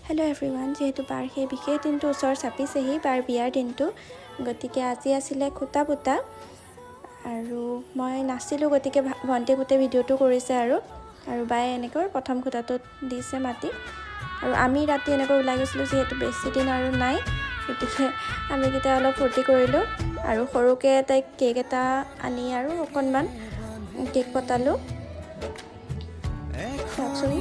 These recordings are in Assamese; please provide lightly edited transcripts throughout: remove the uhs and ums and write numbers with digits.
হেল্ল' এভৰিৱান, যিহেতু বাৰ সেই বিশেষ দিনটো ওচৰ চাপিছেহি, বাৰ বিয়াৰ দিনটো, গতিকে আজি আছিলে খুটা পুতা আৰু মই নাছিলোঁ, গতিকে ভণ্টি গোটেই ভিডিঅ'টো কৰিছে আৰু বায়ে এনেকৈ প্ৰথম খুটাটোত দিছে মাটি। আৰু আমি ৰাতি এনেকৈ ওলাই গৈছিলোঁ, যিহেতু বেছি দিন আৰু নাই, গতিকে আমিকেইটা অলপ ফূৰ্তি কৰিলোঁ আৰু সৰুকৈ তাইক কেক এটা আনি আৰু অকণমান কেক কটালোঁ। চাওকচোন।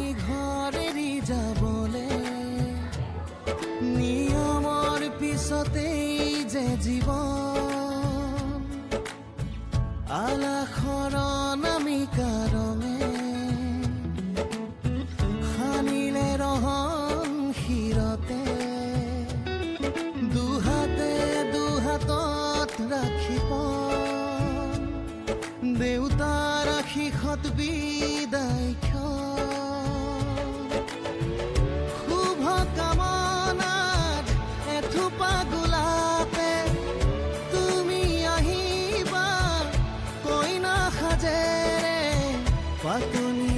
নিয়মৰ পিছতেই যে জীৱন, আলাসৰ নামিকা ৰঙে সানিলে ৰহন শিৰতে, দুহাতে দুহাতত ৰাখিব দেউতাৰ আশীষত বিদায় গোলাপে তুমি আহিবা কইনা সাজেৰে পাতনি